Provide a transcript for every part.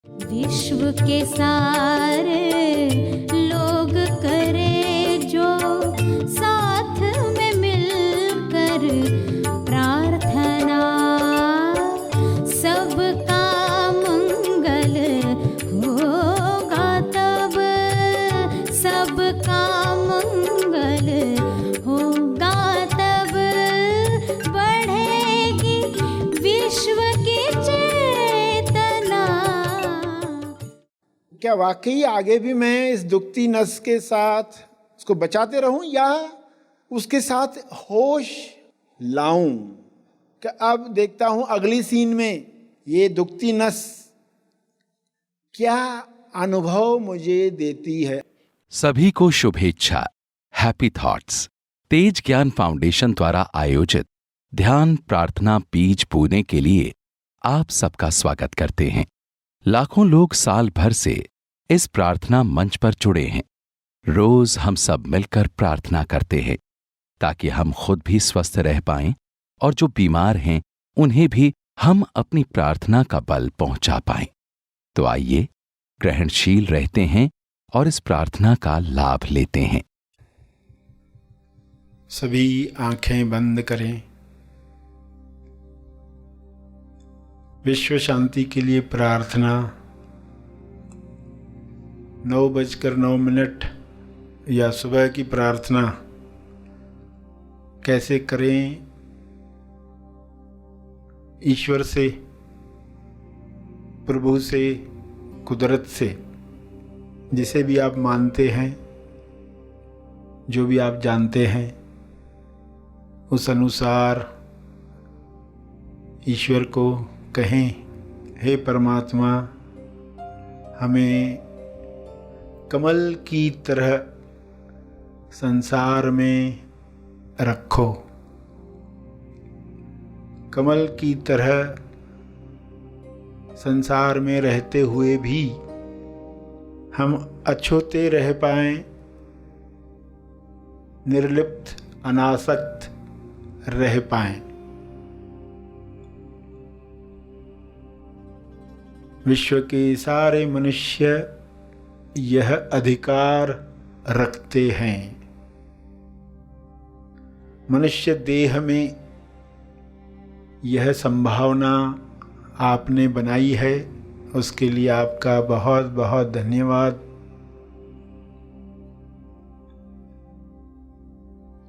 विश्व के सारे लोग करे जो साथ में मिलकर प्रार्थना, सबका मंगल होगा तब, सबका मंगल होगा तब, बढ़ेगी विश्व की चेतना। क्या वाकई आगे भी मैं इस दुखती नस के साथ उसको बचाते रहूं या उसके साथ होश लाऊं? कि अब देखता हूं अगली सीन में ये दुखती नस क्या अनुभव मुझे देती है। सभी को शुभेच्छा। हैप्पी थॉट्स तेज ज्ञान फाउंडेशन द्वारा आयोजित ध्यान प्रार्थना बीज बोने के लिए आप सबका स्वागत करते हैं। लाखों लोग साल भर से इस प्रार्थना मंच पर जुड़े हैं। रोज हम सब मिलकर प्रार्थना करते हैं ताकि हम खुद भी स्वस्थ रह पाएं और जो बीमार हैं उन्हें भी हम अपनी प्रार्थना का बल पहुंचा पाएं। तो आइए ग्रहणशील रहते हैं और इस प्रार्थना का लाभ लेते हैं। सभी आंखें बंद करें। विश्व शांति के लिए प्रार्थना 9:09 या सुबह की प्रार्थना कैसे करें? ईश्वर से, प्रभु से, कुदरत से, जिसे भी आप मानते हैं, जो भी आप जानते हैं, उस अनुसार ईश्वर को कहें, हे परमात्मा, हमें कमल की तरह संसार में रखो। कमल की तरह संसार में रहते हुए भी हम अछूते रह पाएं, निर्लिप्त अनासक्त रह पाएं। विश्व के सारे मनुष्य यह अधिकार रखते हैं। मनुष्य देह में यह संभावना आपने बनाई है, उसके लिए आपका बहुत बहुत धन्यवाद।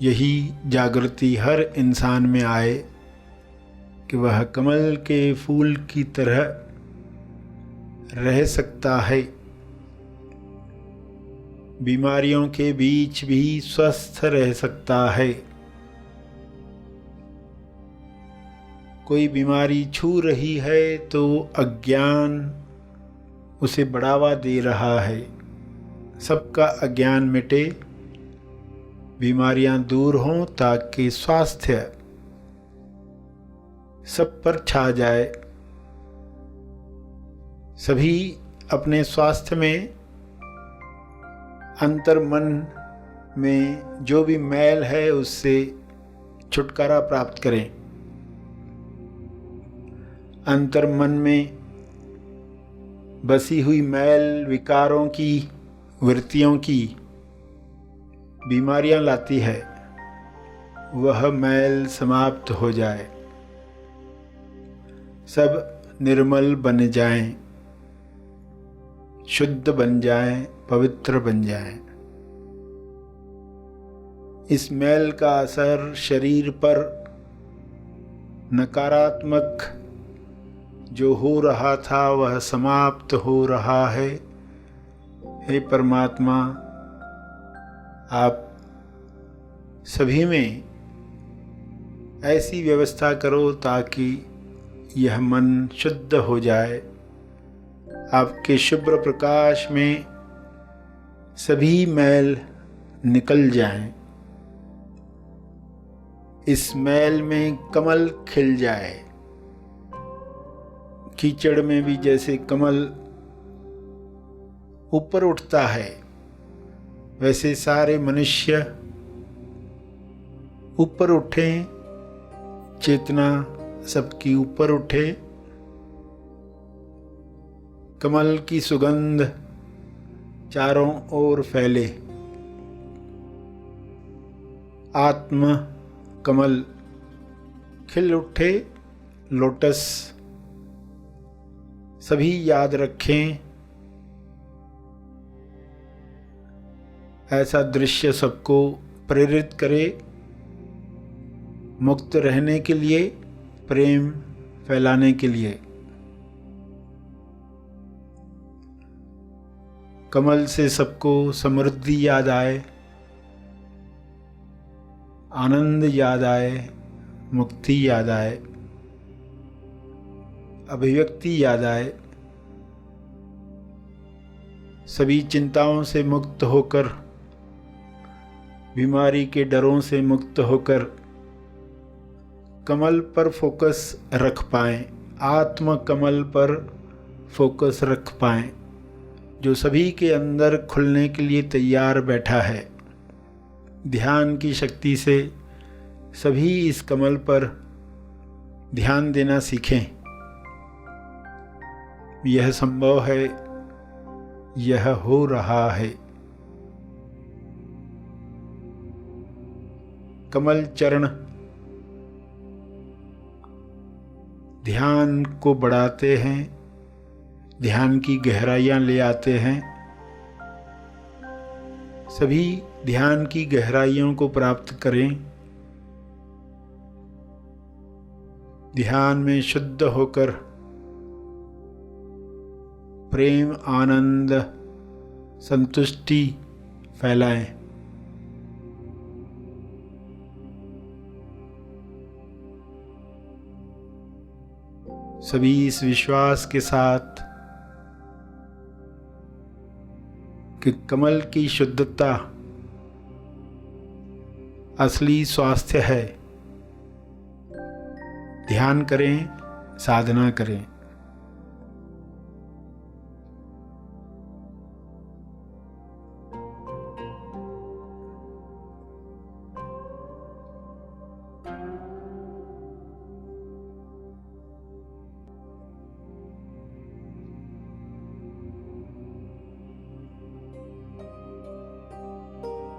यही जागृति हर इंसान में आए कि वह कमल के फूल की तरह रह सकता है, बीमारियों के बीच भी स्वस्थ रह सकता है। कोई बीमारी छू रही है तो अज्ञान उसे बढ़ावा दे रहा है। सबका अज्ञान मिटे, बीमारियां दूर हों ताकि स्वास्थ्य सब पर छा जाए। सभी अपने स्वास्थ्य में, अंतर मन में जो भी मैल है उससे छुटकारा प्राप्त करें। अंतर मन में बसी हुई मैल विकारों की, वृत्तियों की बीमारियां लाती है, वह मैल समाप्त हो जाए, सब निर्मल बन जाएं, शुद्ध बन जाएं, पवित्र बन जाएं। इस मैल का असर शरीर पर नकारात्मक जो हो रहा था वह समाप्त हो रहा है। हे परमात्मा, आप सभी में ऐसी व्यवस्था करो ताकि यह मन शुद्ध हो जाए। आपके शुभ्र प्रकाश में सभी मैल निकल जाएं, इस मैल में कमल खिल जाए। कीचड़ में भी जैसे कमल ऊपर उठता है, वैसे सारे मनुष्य ऊपर उठें, चेतना सबकी ऊपर उठे, कमल की सुगंध चारों ओर फैले। आत्म कमल खिल उठे लोटस। सभी याद रखें, ऐसा दृश्य सबको प्रेरित करे मुक्त रहने के लिए, प्रेम फैलाने के लिए। कमल से सबको समृद्धि याद आए, आनंद याद आए, मुक्ति याद आए, अभिव्यक्ति याद आए। सभी चिंताओं से मुक्त होकर, बीमारी के डरों से मुक्त होकर कमल पर फोकस रख पाएं, आत्म कमल पर फोकस रख पाएं, जो सभी के अंदर खुलने के लिए तैयार बैठा है। ध्यान की शक्ति से सभी इस कमल पर ध्यान देना सीखें। यह संभव है, यह हो रहा है। कमल चरण ध्यान को बढ़ाते हैं, ध्यान की गहराइयां ले आते हैं। सभी ध्यान की गहराइयों को प्राप्त करें। ध्यान में शुद्ध होकर प्रेम, आनंद, संतुष्टि फैलाएं। सभी इस विश्वास के साथ कि कमल की शुद्धता असली स्वास्थ्य है, ध्यान करें, साधना करें।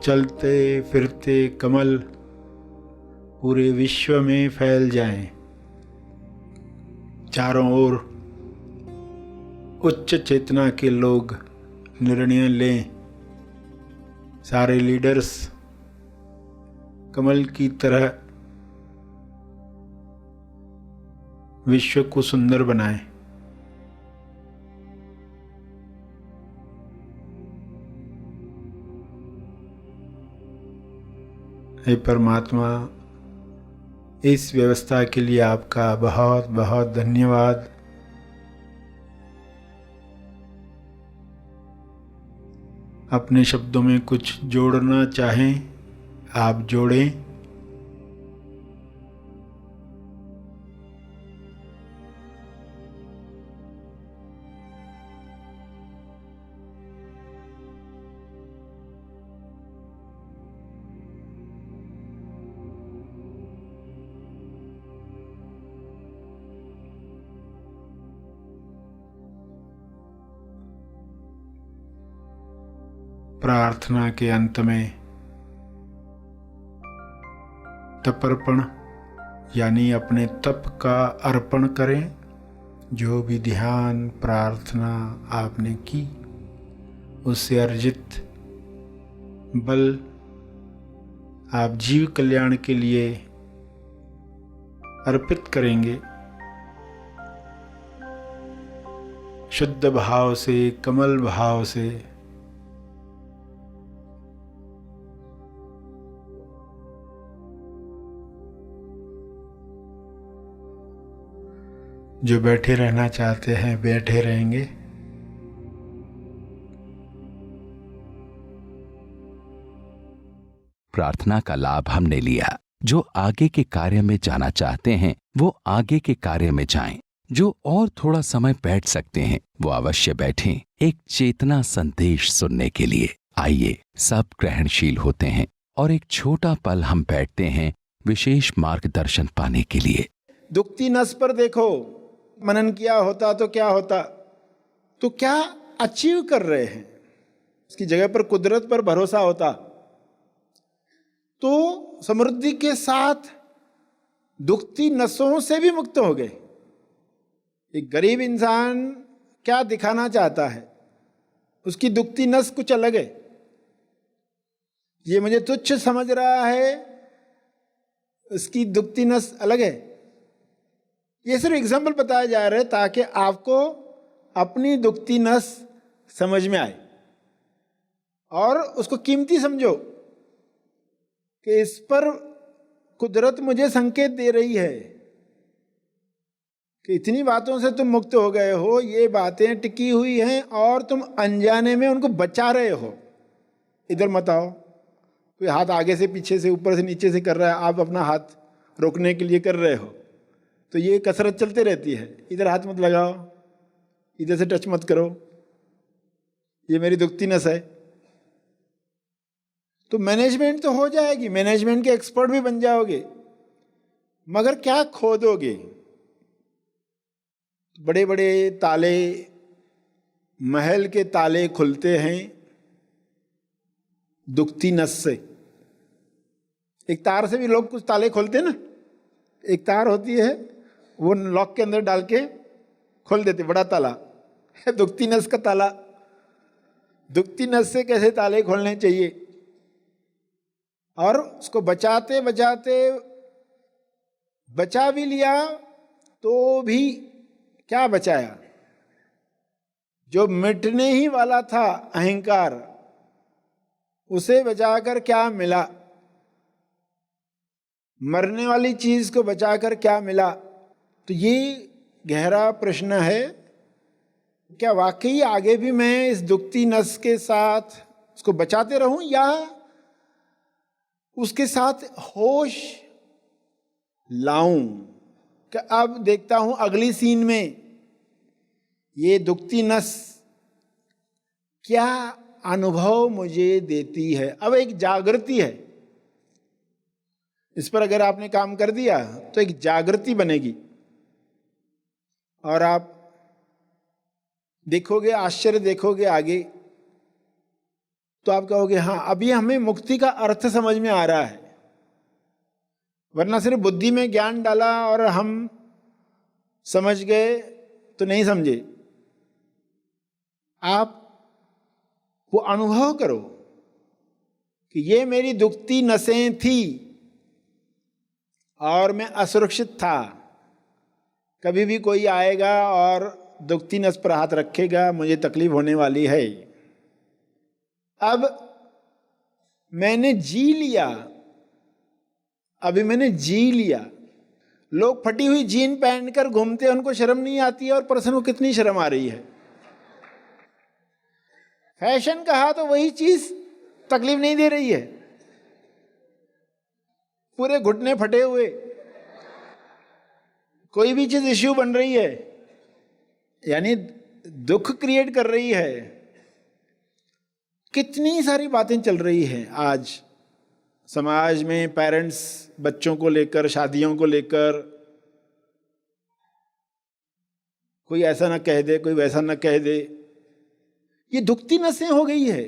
चलते फिरते कमल पूरे विश्व में फैल जाएं, चारों ओर उच्च चेतना के लोग निर्णय लें। सारे लीडर्स कमल की तरह विश्व को सुंदर बनाएं। हे परमात्मा, इस व्यवस्था के लिए आपका बहुत बहुत धन्यवाद। अपने शब्दों में कुछ जोड़ना चाहें, आप जोड़ें। प्रार्थना के अंत में तपर्पण यानी अपने तप का अर्पण करें। जो भी ध्यान प्रार्थना आपने की, उससे अर्जित बल आप जीव कल्याण के लिए अर्पित करेंगे। शुद्ध भाव से, कमल भाव से जो बैठे रहना चाहते हैं बैठे रहेंगे। प्रार्थना का लाभ हमने लिया। जो आगे के कार्य में जाना चाहते हैं वो आगे के कार्य में जाएं। जो और थोड़ा समय बैठ सकते हैं वो अवश्य बैठें, एक चेतना संदेश सुनने के लिए। आइए, सब ग्रहणशील होते हैं और एक छोटा पल हम बैठते हैं विशेष मार्गदर्शन पाने के लिए। दुखती नस पर देखो, मनन किया होता तो क्या होता। तो क्या अचीव कर रहे हैं, उसकी जगह पर कुदरत पर भरोसा होता तो समृद्धि के साथ दुखती नसों से भी मुक्त हो गए। एक गरीब इंसान क्या दिखाना चाहता है, उसकी दुखती नस कुछ अलग है। ये मुझे तुच्छ समझ रहा है, उसकी दुखती नस अलग है। ये सिर्फ एग्जाम्पल बताया जा रहा है ताकि आपको अपनी दुखती नस समझ में आए और उसको कीमती समझो कि इस पर कुदरत मुझे संकेत दे रही है कि इतनी बातों से तुम मुक्त हो गए हो, ये बातें टिकी हुई हैं और तुम अनजाने में उनको बचा रहे हो। इधर मत आओ, कोई हाथ आगे से पीछे से ऊपर से नीचे से कर रहा है, आप अपना हाथ रोकने के लिए कर रहे हो, तो ये कसरत चलते रहती है। इधर हाथ मत लगाओ, इधर से टच मत करो, ये मेरी दुखती नस है। तो मैनेजमेंट तो हो जाएगी, मैनेजमेंट के एक्सपर्ट भी बन जाओगे, मगर क्या खो दोगे? बड़े बड़े ताले, महल के ताले खुलते हैं दुखती नस से। एक तार से भी लोग कुछ ताले खोलते हैं ना, एक तार होती है वो लॉक के अंदर डाल के खोल देते, बड़ा ताला है दुखती नस का ताला। दुखती नस से कैसे ताले खोलने चाहिए, और उसको बचाते बचाते बचा भी लिया तो भी क्या बचाया? जो मिटने ही वाला था अहंकार, उसे बचाकर क्या मिला? मरने वाली चीज को बचाकर क्या मिला? तो ये गहरा प्रश्न है, क्या वाकई आगे भी मैं इस दुखती नस के साथ उसको बचाते रहूं या उसके साथ होश लाऊं? कि अब देखता हूं अगली सीन में ये दुखती नस क्या अनुभव मुझे देती है। अब एक जागृति है, इस पर अगर आपने काम कर दिया तो एक जागृति बनेगी और आप देखोगे, आश्चर्य देखोगे आगे, तो आप कहोगे हाँ अभी हमें मुक्ति का अर्थ समझ में आ रहा है। वरना सिर्फ बुद्धि में ज्ञान डाला और हम समझ गए तो नहीं समझे। आप वो अनुभव करो कि ये मेरी दुखती नसें थी और मैं असुरक्षित था। कभी भी कोई आएगा और दुखती नस पर हाथ रखेगा, मुझे तकलीफ होने वाली है। अब मैंने जी लिया, अभी मैंने जी लिया। लोग फटी हुई जीन पहनकर घूमते हैं, उनको शर्म नहीं आती है, और पर्सन को कितनी शर्म आ रही है। फैशन कहा तो वही चीज तकलीफ नहीं दे रही है। पूरे घुटने फटे हुए, कोई भी चीज इश्यू बन रही है, यानी दुख क्रिएट कर रही है। कितनी सारी बातें चल रही हैं आज समाज में, पेरेंट्स बच्चों को लेकर, शादियों को लेकर, कोई ऐसा ना कह दे, कोई वैसा ना कह दे। ये दुखती नसें हो गई है।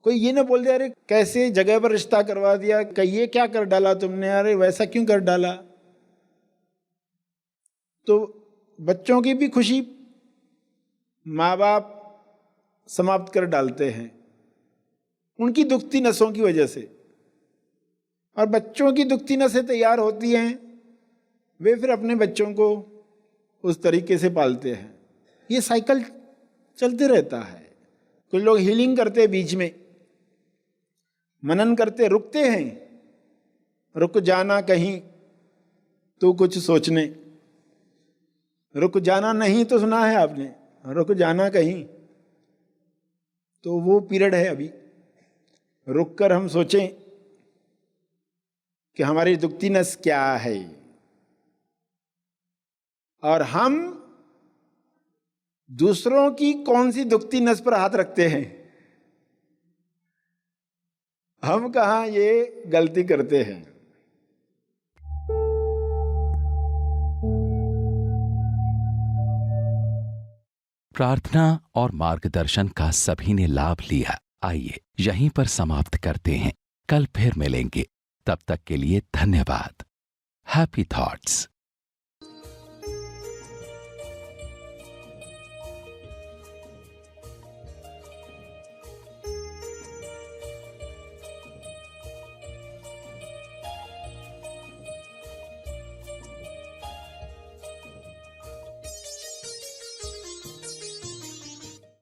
कोई ये ना बोल दे अरे कैसे जगह पर रिश्ता करवा दिया, ये क्या कर डाला तुमने, अरे वैसा क्यों कर डाला। तो बच्चों की भी खुशी माँ बाप समाप्त कर डालते हैं उनकी दुखती नसों की वजह से, और बच्चों की दुखती नसें तैयार होती हैं, वे फिर अपने बच्चों को उस तरीके से पालते हैं। ये साइकिल चलते रहता है। कुछ लोग हीलिंग करते बीच में, मनन करते, रुकते हैं, रुक जाना कहीं तो कुछ सोचने। रुक जाना नहीं तो सुना है आपने, रुक जाना कहीं, तो वो पीरियड है अभी। रुक कर हम सोचें कि हमारी दुखती नस क्या है, और हम दूसरों की कौन सी दुखती नस पर हाथ रखते हैं। हम कहाँ ये गलती करते हैं। प्रार्थना और मार्गदर्शन का सभी ने लाभ लिया। आइए यहीं पर समाप्त करते हैं, कल फिर मिलेंगे। तब तक के लिए धन्यवाद। Happy thoughts.